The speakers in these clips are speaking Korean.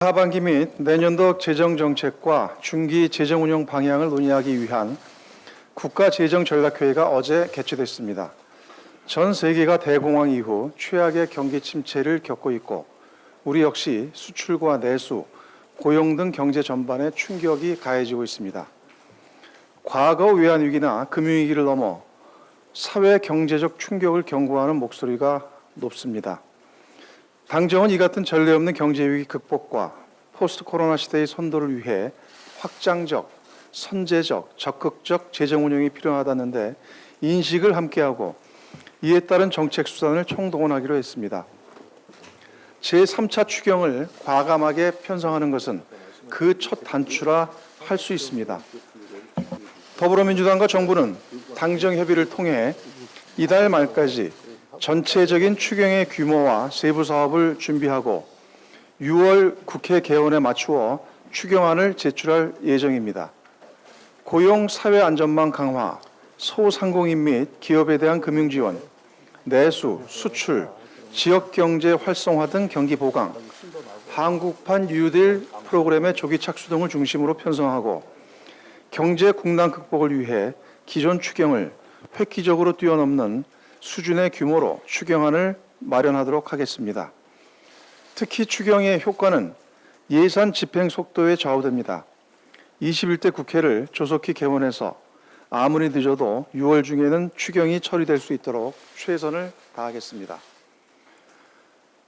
하반기 및 내년도 재정정책과 중기 재정운용 방향을 논의하기 위한 국가재정전략회의가 어제 개최됐습니다. 전 세계가 대공황 이후 최악의 경기 침체를 겪고 있고 우리 역시 수출과 내수, 고용 등 경제 전반에 충격이 가해지고 있습니다. 과거 외환위기나 금융위기를 넘어 사회 경제적 충격을 경고하는 목소리가 높습니다. 당정은 이 같은 전례 없는 경제위기 극복과 포스트 코로나 시대의 선도를 위해 확장적, 선제적, 적극적 재정 운용이 필요하다는데 인식을 함께하고 이에 따른 정책 수단을 총동원하기로 했습니다. 제3차 추경을 과감하게 편성하는 것은 그 첫 단추라 할 수 있습니다. 더불어민주당과 정부는 당정 협의를 통해 이달 말까지 전체적인 추경의 규모와 세부 사업을 준비하고 6월 국회 개원에 맞추어 추경안을 제출할 예정입니다. 고용 사회 안전망 강화, 소상공인 및 기업에 대한 금융 지원, 내수, 수출, 지역 경제 활성화 등 경기 보강, 한국판 뉴딜 프로그램의 조기 착수 등을 중심으로 편성하고 경제 국난 극복을 위해 기존 추경을 획기적으로 뛰어넘는 수준의 규모로 추경안을 마련하도록 하겠습니다. 특히 추경의 효과는 예산 집행 속도에 좌우됩니다. 21대 국회를 조속히 개원해서 아무리 늦어도 6월 중에는 추경이 처리될 수 있도록 최선을 다하겠습니다.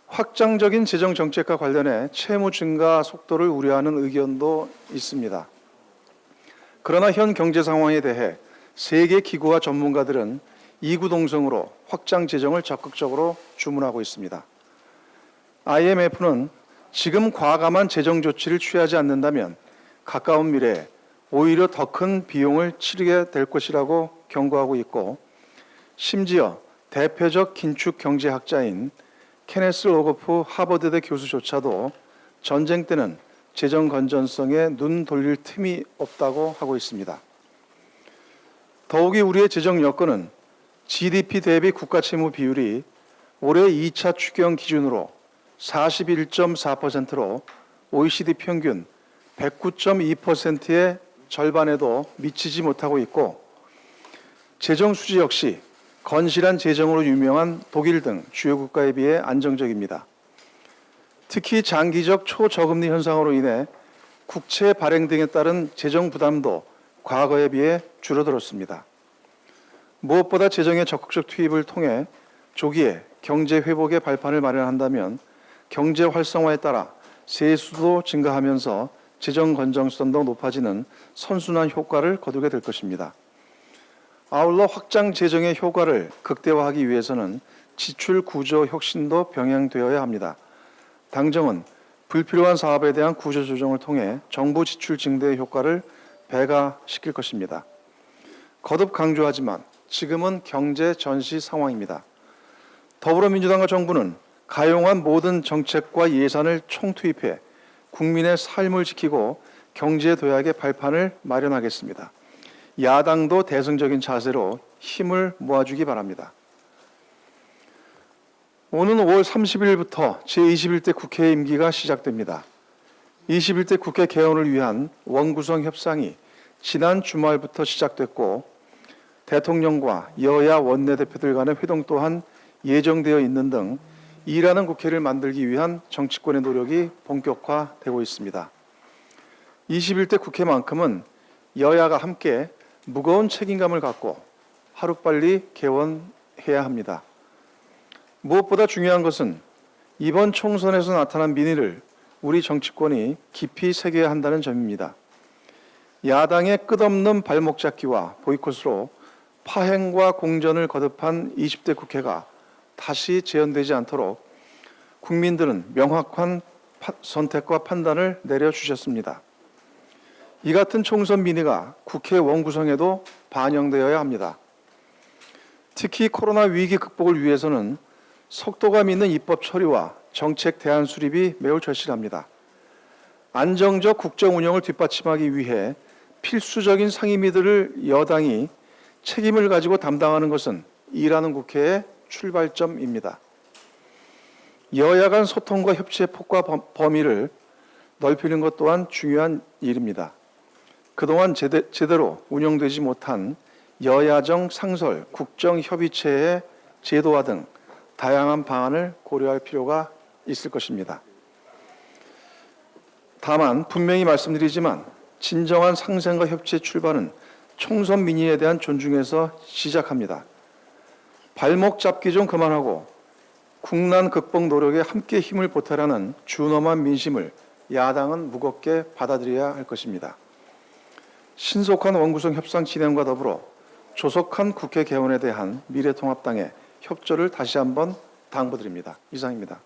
확장적인 재정 정책과 관련해 채무 증가 속도를 우려하는 의견도 있습니다. 그러나 현 경제 상황에 대해 세계 기구와 전문가들은 이구동성으로 확장 재정을 적극적으로 주문하고 있습니다. IMF는 지금 과감한 재정 조치를 취하지 않는다면 가까운 미래에 오히려 더 큰 비용을 치르게 될 것이라고 경고하고 있고 심지어 대표적 긴축 경제학자인 케네스 로거프 하버드대 교수조차도 전쟁 때는 재정 건전성에 눈 돌릴 틈이 없다고 하고 있습니다. 더욱이 우리의 재정 여건은 GDP 대비 국가채무 비율이 올해 2차 추경 기준으로 41.4%로 OECD 평균 109.2%의 절반에도 미치지 못하고 있고 재정 수지 역시 건실한 재정으로 유명한 독일 등 주요 국가에 비해 안정적입니다. 특히 장기적 초저금리 현상으로 인해 국채 발행 등에 따른 재정 부담도 과거에 비해 줄어들었습니다. 무엇보다 재정의 적극적 투입을 통해 조기에 경제 회복의 발판을 마련한다면 경제 활성화에 따라 세수도 증가하면서 재정 건전성도 높아지는 선순환 효과를 거두게 될 것입니다. 아울러 확장 재정의 효과를 극대화하기 위해서는 지출 구조 혁신도 병행되어야 합니다. 당정은 불필요한 사업에 대한 구조 조정을 통해 정부 지출 증대의 효과를 배가시킬 것입니다. 거듭 강조하지만 지금은 경제 전시 상황입니다. 더불어민주당과 정부는 가용한 모든 정책과 예산을 총투입해 국민의 삶을 지키고 경제 도약의 발판을 마련하겠습니다. 야당도 대승적인 자세로 힘을 모아주기 바랍니다. 오는 5월 30일부터 제21대 국회 임기가 시작됩니다. 21대 국회 개원을 위한 원구성 협상이 지난 주말부터 시작됐고 대통령과 여야 원내대표들 간의 회동 또한 예정되어 있는 등 일하는 국회를 만들기 위한 정치권의 노력이 본격화되고 있습니다. 21대 국회만큼은 여야가 함께 무거운 책임감을 갖고 하루빨리 개원해야 합니다. 무엇보다 중요한 것은 이번 총선에서 나타난 민의를 우리 정치권이 깊이 새겨야 한다는 점입니다. 야당의 끝없는 발목 잡기와 보이콧으로 파행과 공전을 거듭한 20대 국회가 다시 재현되지 않도록 국민들은 명확한 선택과 판단을 내려주셨습니다. 이 같은 총선 민의가 국회 원구성에도 반영되어야 합니다. 특히 코로나 위기 극복을 위해서는 속도감 있는 입법 처리와 정책 대안 수립이 매우 절실합니다. 안정적 국정 운영을 뒷받침하기 위해 필수적인 상임위들을 여당이 책임을 가지고 담당하는 것은 일하는 국회의 출발점입니다. 여야 간 소통과 협치의 폭과 범위를 넓히는 것 또한 중요한 일입니다. 그동안 제대로 운영되지 못한 여야정 상설 국정협의체의 제도화 등 다양한 방안을 고려할 필요가 있을 것입니다. 다만 분명히 말씀드리지만 진정한 상생과 협치의 출발은 총선 민의에 대한 존중에서 시작합니다. 발목 잡기 좀 그만하고 국난 극복 노력에 함께 힘을 보태라는 준엄한 민심을 야당은 무겁게 받아들여야 할 것입니다. 신속한 원구성 협상 진행과 더불어 조속한 국회 개원에 대한 미래통합당의 협조를 다시 한번 당부드립니다. 이상입니다.